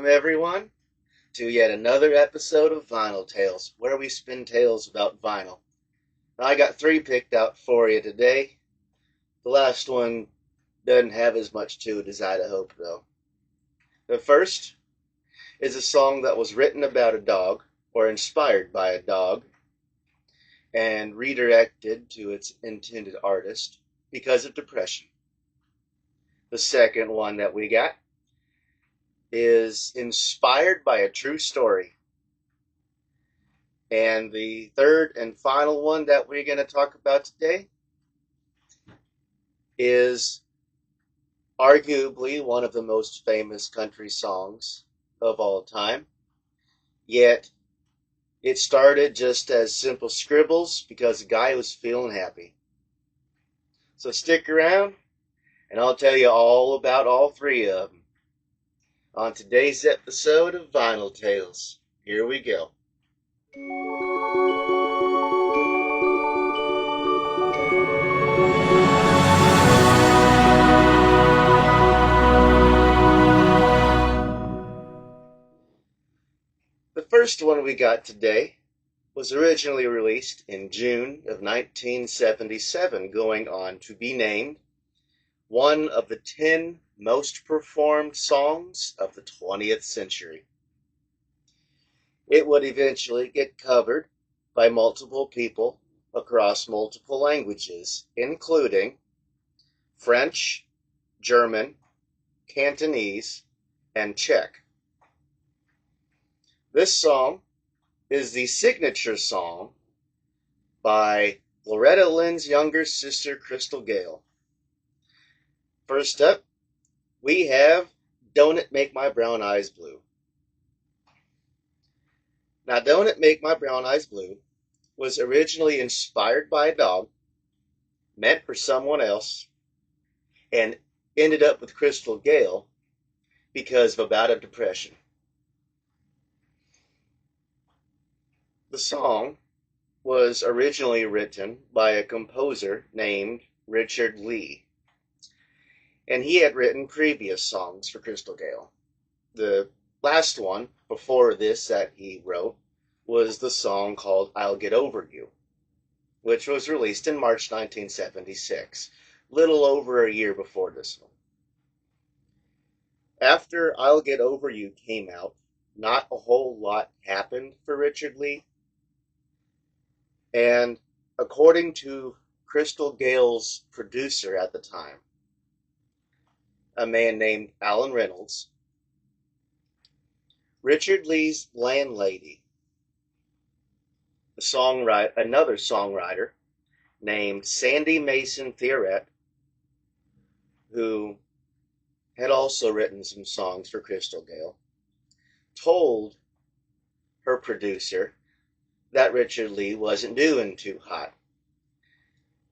Welcome, everyone, to yet another episode of Vinyl Tales, where we spin tales about vinyl. Now, I got three picked out for you today. The last one doesn't have as much to it as I'd hoped, though. The first is a song that was written about a dog, or inspired by a dog, and redirected to its intended artist because of depression. The second one that we got is inspired by a true story. And the third and final one that we're going to talk about today is arguably one of the most famous country songs of all time. Yet, it started just as simple scribbles because a guy was feeling happy. So stick around, and I'll tell you all about all three of them on today's episode of Vinyl Tales. Here we go. The first one we got today was originally released in June of 1977, going on to be named one of the 10 most performed songs of the 20th century. It would eventually get covered by multiple people across multiple languages, including French, German, Cantonese, and Czech. This song is the signature song by Loretta Lynn's younger sister, Crystal Gayle. First up, we have Don't It Make My Brown Eyes Blue. Now, Don't It Make My Brown Eyes Blue was originally inspired by a dog, meant for someone else, and ended up with Crystal Gayle because of a bout of depression. The song was originally written by a composer named Richard Lee, and he had written previous songs for Crystal Gayle. The last one before this that he wrote was the song called I'll Get Over You, which was released in March 1976, little over a year before this one. After I'll Get Over You came out, not a whole lot happened for Richard Lee. And according to Crystal Gayle's producer at the time, a man named Alan Reynolds, Richard Lee's landlady, another songwriter named Sandy Mason Theoret, who had also written some songs for Crystal Gayle, told her producer that Richard Lee wasn't doing too hot.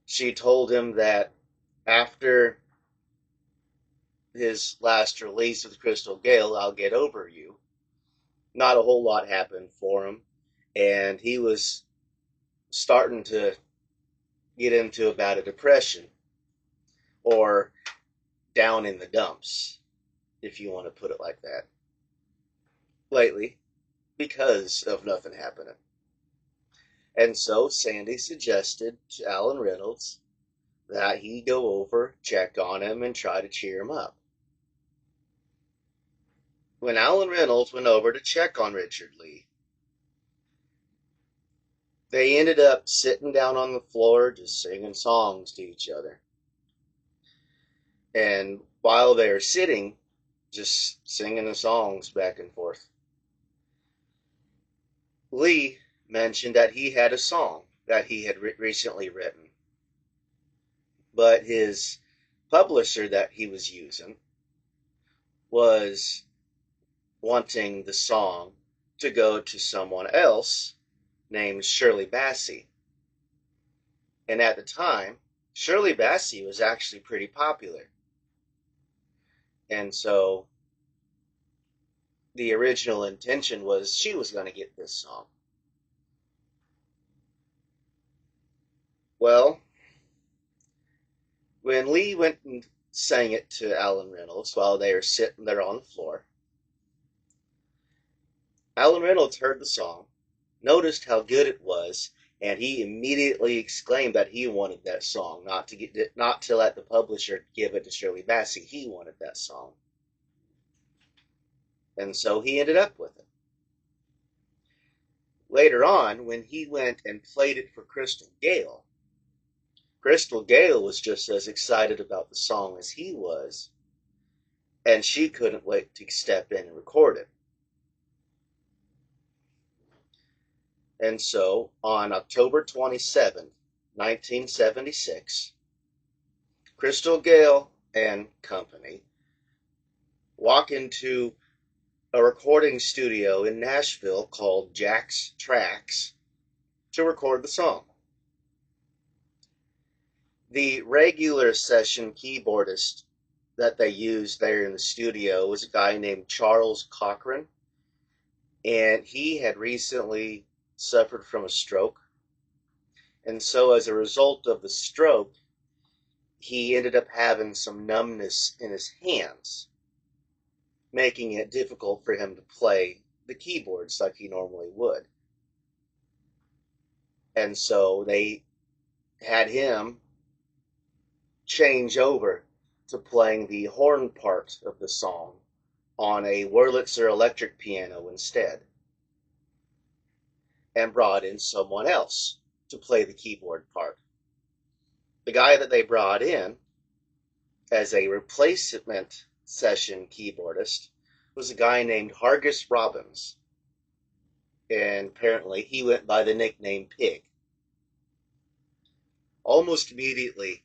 She told him that after his last release with Crystal Gayle, I'll Get Over You, not a whole lot happened for him, and he was starting to get into a bout of depression, or down in the dumps, if you want to put it like that, lately, because of nothing happening. And so Sandy suggested to Alan Reynolds that he go over, check on him, and try to cheer him up. When Alan Reynolds went over to check on Richard Lee, they ended up sitting down on the floor just singing songs to each other. And while they were sitting, just singing the songs back and forth, Lee mentioned that he had a song that he had recently written, but his publisher that he was using was wanting the song to go to someone else named Shirley Bassey. And at the time, Shirley Bassey was actually pretty popular. And so the original intention was she was going to get this song. Well, when Lee went and sang it to Alan Reynolds while they were sitting there on the floor, Alan Reynolds heard the song, noticed how good it was, and he immediately exclaimed that he wanted that song, not to let the publisher give it to Shirley Bassey. He wanted that song. And so he ended up with it. Later on, when he went and played it for Crystal Gayle was just as excited about the song as he was, and she couldn't wait to step in and record it. And so, on October 27th, 1976, Crystal Gayle and company walk into a recording studio in Nashville called Jack's Tracks to record the song. The regular session keyboardist that they used there in the studio was a guy named Charles Cochran, and he had recently suffered from a stroke. And so as a result of the stroke, he ended up having some numbness in his hands, making it difficult for him to play the keyboards like he normally would. And so they had him change over to playing the horn part of the song on a Wurlitzer electric piano instead, and brought in someone else to play the keyboard part. The guy that they brought in as a replacement session keyboardist was a guy named Hargus Robbins, and apparently he went by the nickname Pig. Almost immediately,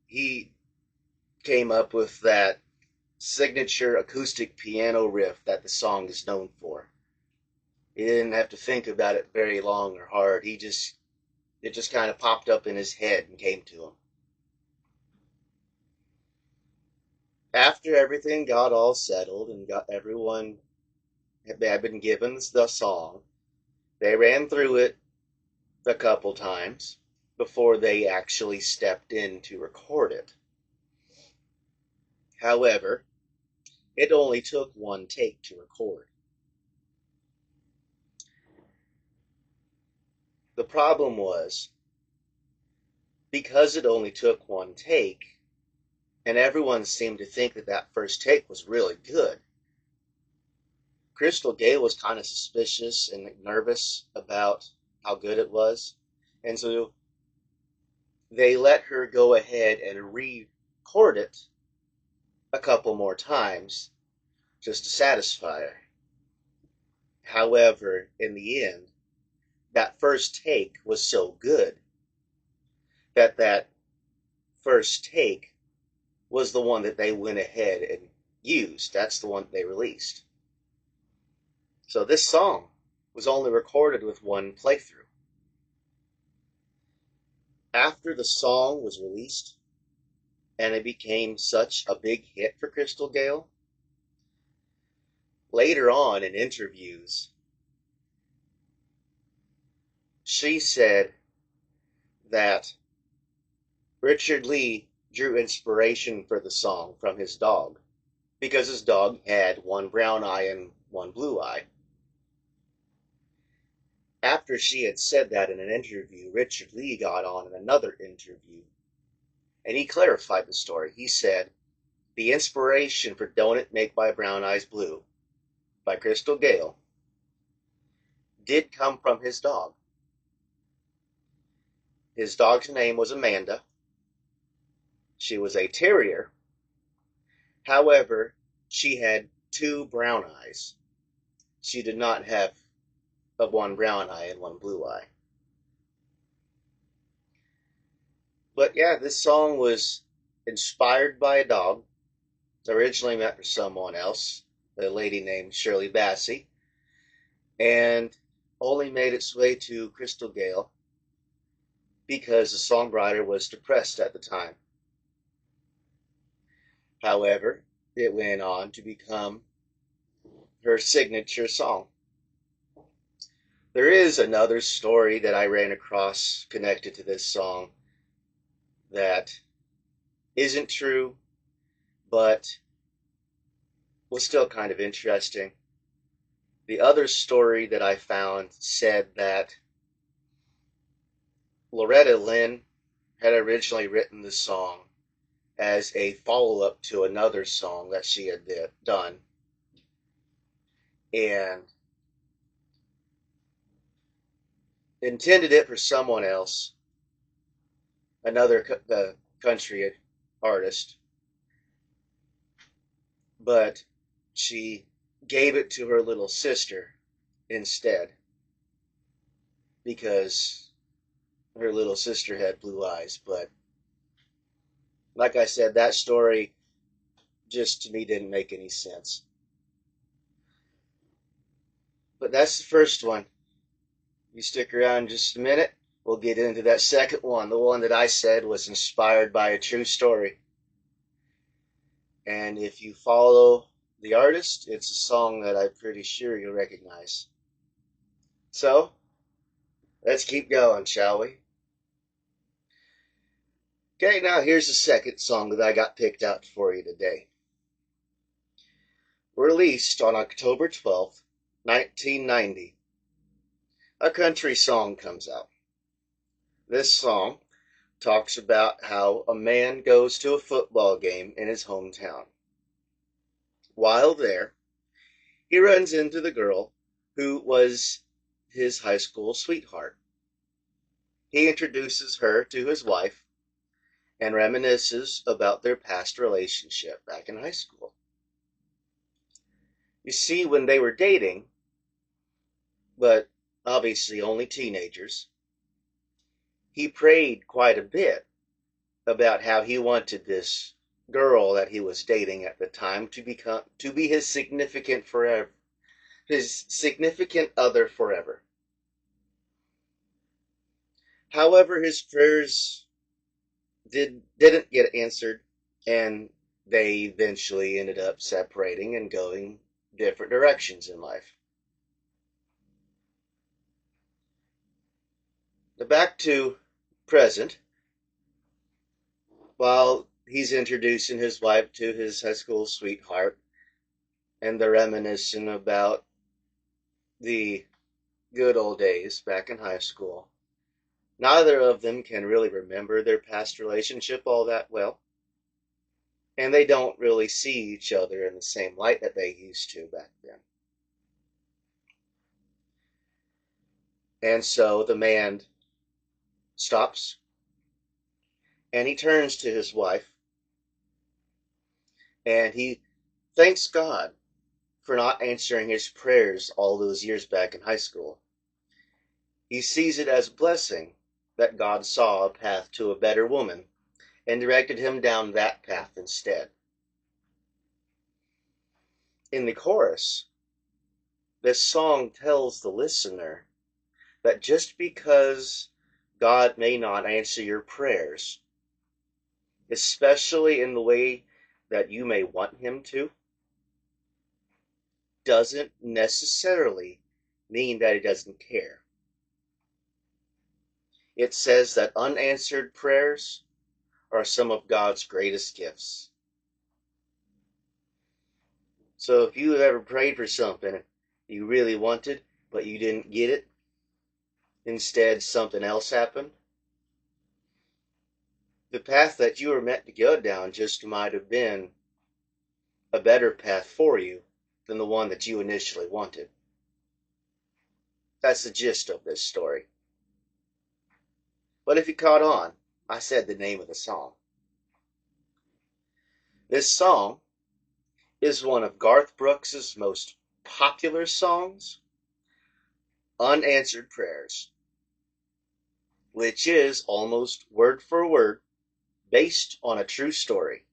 he came up with that signature acoustic piano riff that the song is known for. He didn't have to think about it very long or hard. It just kind of popped up in his head and came to him. After everything got all settled and everyone had been given the song, they ran through it a couple times before they actually stepped in to record it. However, it only took one take to record. The problem was, because it only took one take, and everyone seemed to think that that first take was really good, Crystal Gayle was kind of suspicious and nervous about how good it was, and so they let her go ahead and re-record it a couple more times just to satisfy her. However, in the end, that first take was so good that first take was the one that they went ahead and used. That's the one that they released. So this song was only recorded with one playthrough. After the song was released and it became such a big hit for Crystal Gayle, later on in interviews, she said that Richard Lee drew inspiration for the song from his dog, because his dog had one brown eye and one blue eye. After she had said that in an interview, Richard Lee got on in another interview, and he clarified the story. He said, the inspiration for Don't It Make My Brown Eyes Blue by Crystal Gayle did come from his dog. His dog's name was Amanda. She was a terrier. However, she had two brown eyes. She did not have one brown eye and one blue eye. But yeah, this song was inspired by a dog, originally meant for someone else, a lady named Shirley Bassey, and only made its way to Crystal Gayle because the songwriter was depressed at the time. However, it went on to become her signature song. There is another story that I ran across connected to this song that isn't true, but was still kind of interesting. The other story that I found said that Loretta Lynn had originally written the song as a follow-up to another song that she had done, and intended it for someone else, another country artist, but she gave it to her little sister instead because her little sister had blue eyes. But like I said, that story just to me didn't make any sense. But that's the first one. You stick around just a minute, we'll get into that second one, the one that I said was inspired by a true story. And if you follow the artist, it's a song that I'm pretty sure you'll recognize. So, let's keep going, shall we? Okay, now here's the second song that I got picked out for you today. Released on October 12th, 1990, a country song comes out. This song talks about how a man goes to a football game in his hometown. While there, he runs into the girl who was his high school sweetheart. He introduces her to his wife and reminisces about their past relationship back in high school. You see, when they were dating, but obviously only teenagers, he prayed quite a bit about how he wanted this girl that he was dating at the time to be his significant other forever. However, his prayers didn't get answered, and they eventually ended up separating and going different directions in life. Back to present, while he's introducing his wife to his high school sweetheart, and they're reminiscing about the good old days back in high school. Neither of them can really remember their past relationship all that well, and they don't really see each other in the same light that they used to back then. And so the man stops, and he turns to his wife, and he thanks God for not answering his prayers all those years back in high school. He sees it as a blessing that God saw a path to a better woman and directed him down that path instead. In the chorus, this song tells the listener that just because God may not answer your prayers, especially in the way that you may want him to, doesn't necessarily mean that he doesn't care. It says that unanswered prayers are some of God's greatest gifts. So if you have ever prayed for something you really wanted, but you didn't get it, instead something else happened, the path that you were meant to go down just might have been a better path for you than the one that you initially wanted. That's the gist of this story. But if you caught on, I said the name of the song. This song is one of Garth Brooks' most popular songs, Unanswered Prayers, which is almost word for word based on a true story.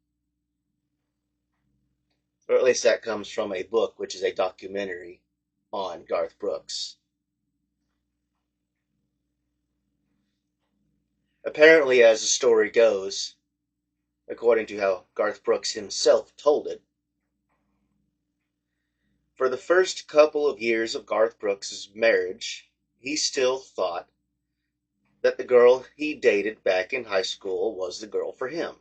Or at least that comes from a book, which is a documentary on Garth Brooks. Apparently, as the story goes, according to how Garth Brooks himself told it, for the first couple of years of Garth Brooks' marriage, he still thought that the girl he dated back in high school was the girl for him.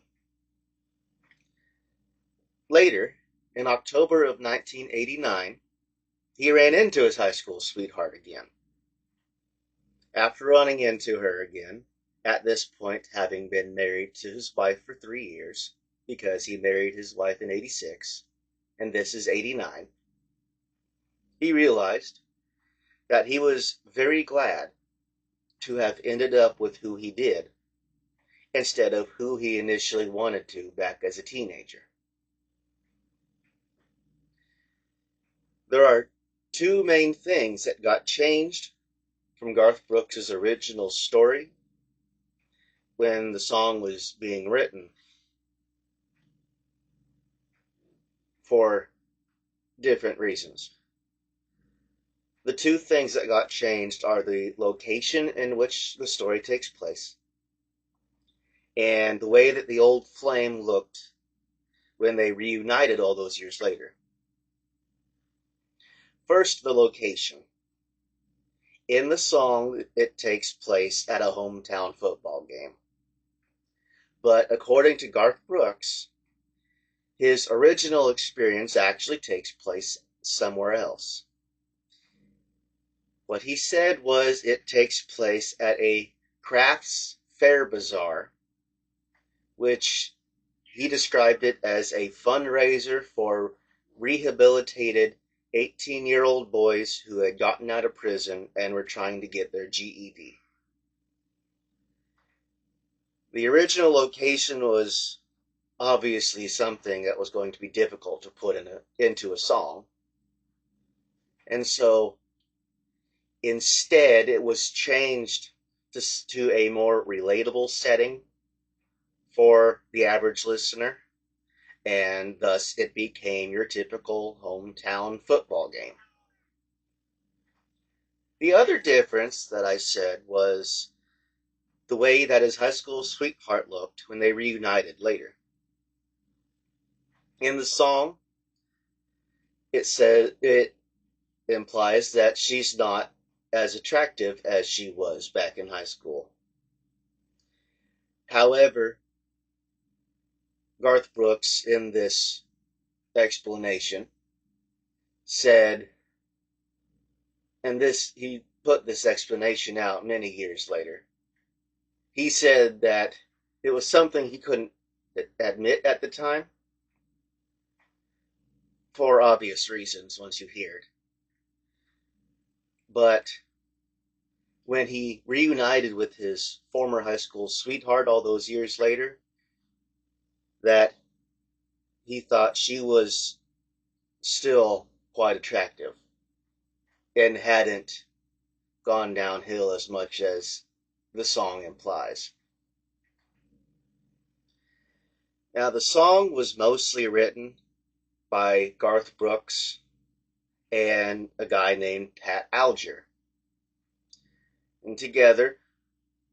Later, in October of 1989, he ran into his high school sweetheart again. After running into her again, at this point having been married to his wife for 3 years, because he married his wife in '86, and this is '89, he realized that he was very glad to have ended up with who he did instead of who he initially wanted to back as a teenager. There are two main things that got changed from Garth Brooks' original story when the song was being written for different reasons. The two things that got changed are the location in which the story takes place and the way that the old flame looked when they reunited all those years later. First, the location. In the song, it takes place at a hometown football game. But according to Garth Brooks, his original experience actually takes place somewhere else. What he said was it takes place at a crafts fair bazaar, which he described it as a fundraiser for rehabilitated 18-year-old boys who had gotten out of prison and were trying to get their GED. The original location was obviously something that was going to be difficult to put into a song. And so instead, it was changed to a more relatable setting for the average listener, and thus it became your typical hometown football game. The other difference that I said was the way that his high school sweetheart looked when they reunited later. In the song, it implies that she's not as attractive as she was back in high school. However, Garth Brooks, in this explanation, said, and he put this explanation out many years later. He said that it was something he couldn't admit at the time, for obvious reasons once you hear it. But when he reunited with his former high school sweetheart all those years later, that he thought she was still quite attractive and hadn't gone downhill as much as the song implies. Now, the song was mostly written by Garth Brooks and a guy named Pat Alger. And together,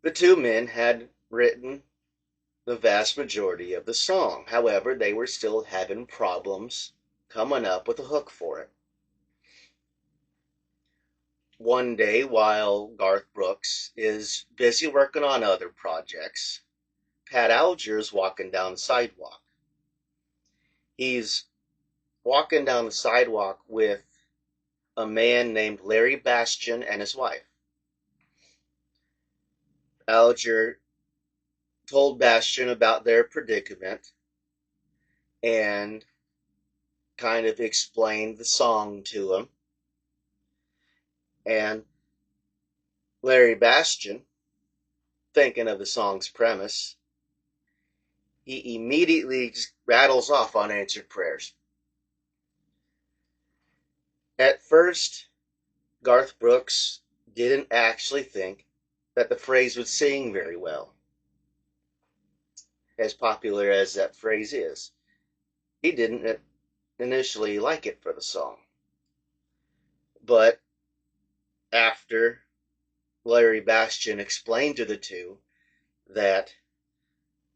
the two men had written the vast majority of the song. However, they were still having problems coming up with a hook for it. One day, while Garth Brooks is busy working on other projects, Pat Alger is walking down the sidewalk. He's walking down the sidewalk with a man named Larry Bastian and his wife. Alger told Bastian about their predicament and kind of explained the song to him. And Larry Bastian, thinking of the song's premise, he immediately just rattles off unanswered prayers. At first, Garth Brooks didn't actually think that the phrase would sing very well, as popular as that phrase is. He didn't initially like it for the song. But after Larry Bastian explained to the two that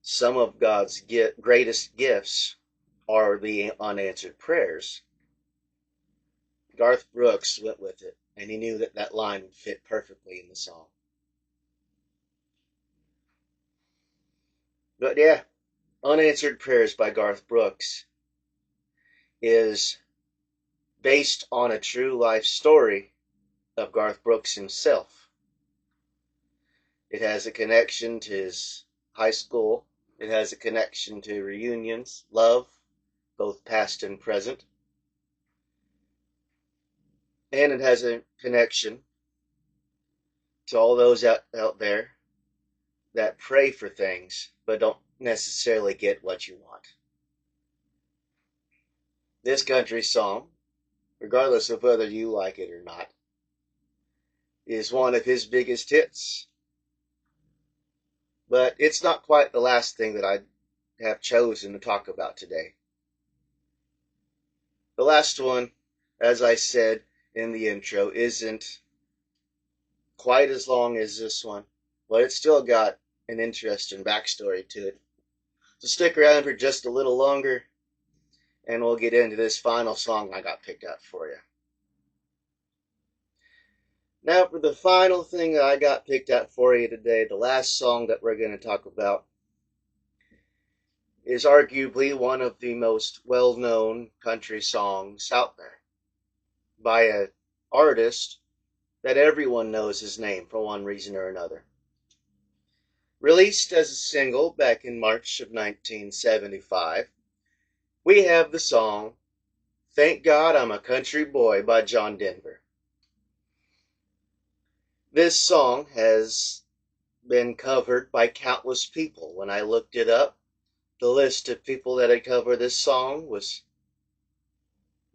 some of God's greatest gifts are the unanswered prayers, Garth Brooks went with it, and he knew that that line would fit perfectly in the song. But yeah, Unanswered Prayers by Garth Brooks is based on a true life story of Garth Brooks himself. It has a connection to his high school. It has a connection to reunions, love, both past and present. And it has a connection to all those out there that pray for things but don't necessarily get what you want. This country song, regardless of whether you like it or not, is one of his biggest hits. But it's not quite the last thing that I have chosen to talk about today. The last one, as I said in the intro, isn't quite as long as this one, but it's still got an interesting backstory to it. So stick around for just a little longer, and we'll get into this final song I got picked out for you. Now, for the final thing that I got picked out for you today, the last song that we're going to talk about is arguably one of the most well-known country songs out there by an artist that everyone knows his name for one reason or another. Released as a single back in March of 1975, we have the song "Thank God I'm a Country Boy" by John Denver. This song has been covered by countless people. When I looked it up, the list of people that had covered this song was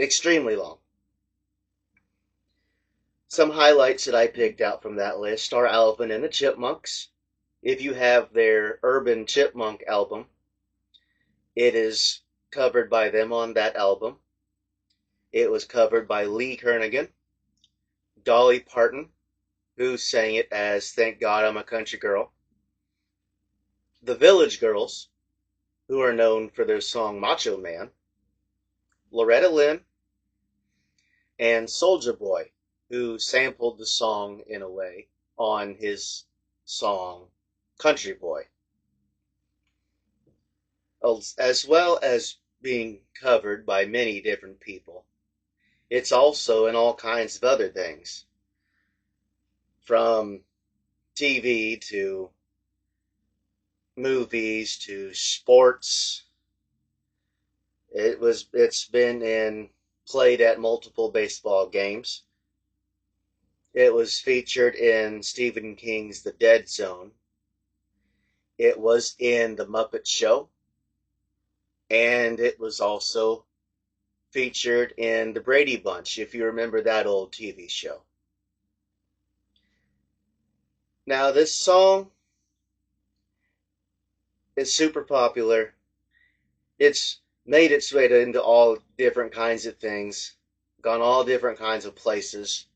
extremely long. Some highlights that I picked out from that list are Alvin and the Chipmunks. If you have their Urban Chipmunk album, it is covered by them on that album. It was covered by Lee Kernaghan, Dolly Parton, who sang it as "Thank God I'm a Country Girl," the Village Girls, who are known for their song "Macho Man," Loretta Lynn, and Soulja Boy, who sampled the song in a way on his song "Country Boy," as well as being covered by many different people. It's also in all kinds of other things, from TV to movies to sports. It's been played at multiple baseball games. It was featured in Stephen King's The Dead Zone. It was in The Muppet Show. And it was also featured in The Brady Bunch, if you remember that old TV show. Now, this song is super popular. It's made its way into all different kinds of things, gone all different kinds of places.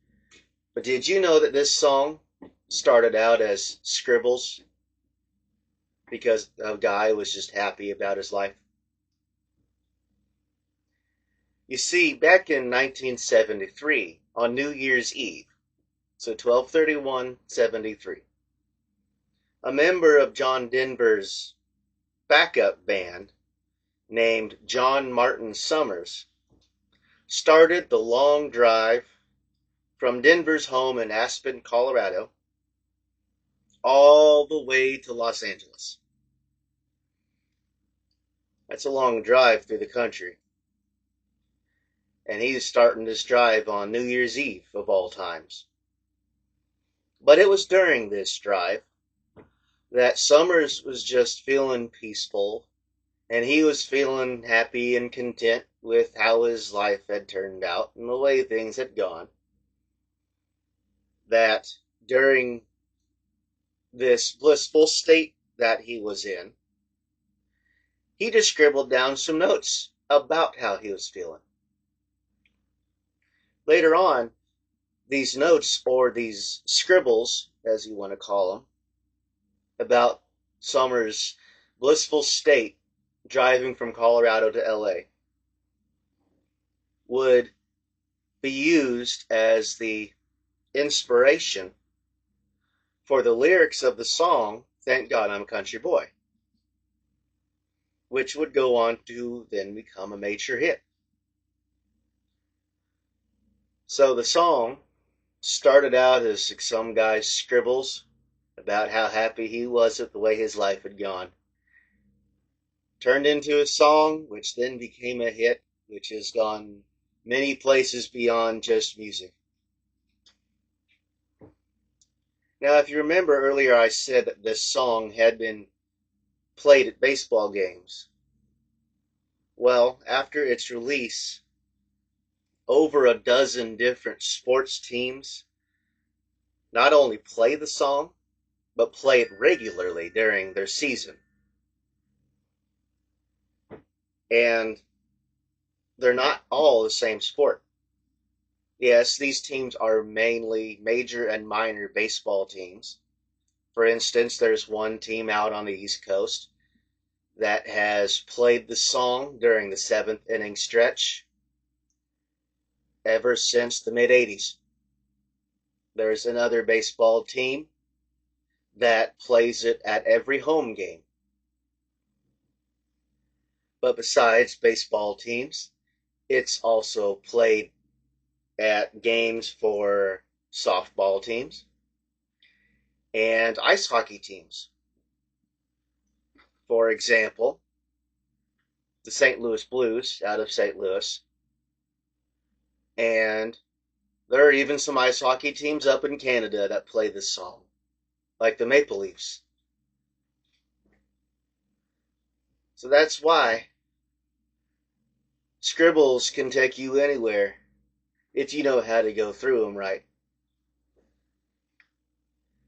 But did you know that this song started out as scribbles because a guy was just happy about his life? You see, back in 1973, on New Year's Eve, so 12/31/73, a member of John Denver's backup band named John Martin Summers started the long drive from Denver's home in Aspen, Colorado, all the way to Los Angeles. That's a long drive through the country. And he's starting this drive on New Year's Eve, of all times. But it was during this drive that Summers was just feeling peaceful, and he was feeling happy and content with how his life had turned out and the way things had gone, that during this blissful state that he was in, he just scribbled down some notes about how he was feeling. Later on, these notes, or these scribbles, as you want to call them, about Summers' blissful state driving from Colorado to LA, would be used as the inspiration for the lyrics of the song "Thank God I'm a Country Boy," which would go on to then become a major hit. So the song started out as some guy's scribbles about how happy he was at the way his life had gone. Turned into a song, which then became a hit, which has gone many places beyond just music. Now, if you remember earlier, I said that this song had been played at baseball games. Well, after its release, over a dozen different sports teams not only play the song, but play it regularly during their season. And they're not all the same sport. Yes, these teams are mainly major and minor baseball teams. For instance, there's one team out on the East Coast that has played the song during the seventh inning stretch ever since the mid 80s. There's another baseball team that plays it at every home game. But besides baseball teams, it's also played at games for softball teams and ice hockey teams. For example, the St. Louis Blues out of St. Louis. And there are even some ice hockey teams up in Canada that play this song, like the Maple Leafs. So that's why scribbles can take you anywhere if you know how to go through them right.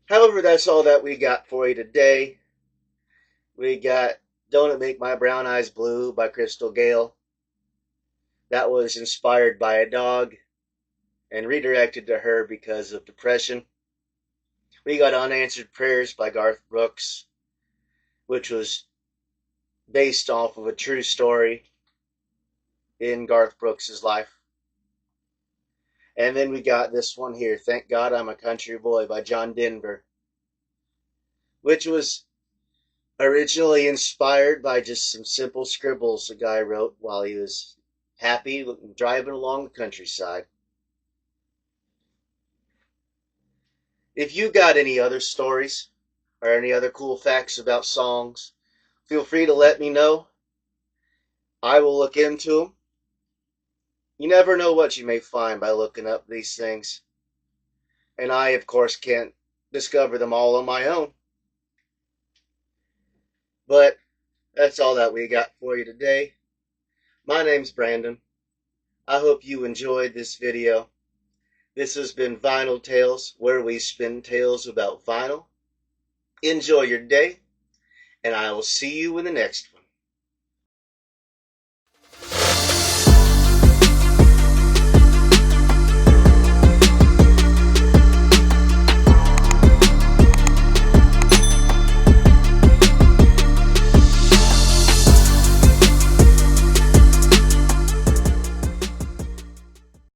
However, that's all that we got for you today. We got Don't It Make My Brown Eyes Blue by Crystal Gale. That was inspired by a dog and redirected to her because of depression. We got Unanswered Prayers by Garth Brooks, which was based off of a true story in Garth Brooks' life. And then we got this one here, Thank God I'm a Country Boy by John Denver, which was originally inspired by just some simple scribbles the guy wrote while he was happy driving along the countryside. If you got any other stories or any other cool facts about songs, feel free to let me know. I will look into them. You never know what you may find by looking up these things. And I, of course, can't discover them all on my own. But that's all that we got for you today. My name's Brandon. I hope you enjoyed this video. This has been Vinyl Tales, where we spin tales about vinyl. Enjoy your day, and I will see you in the next one.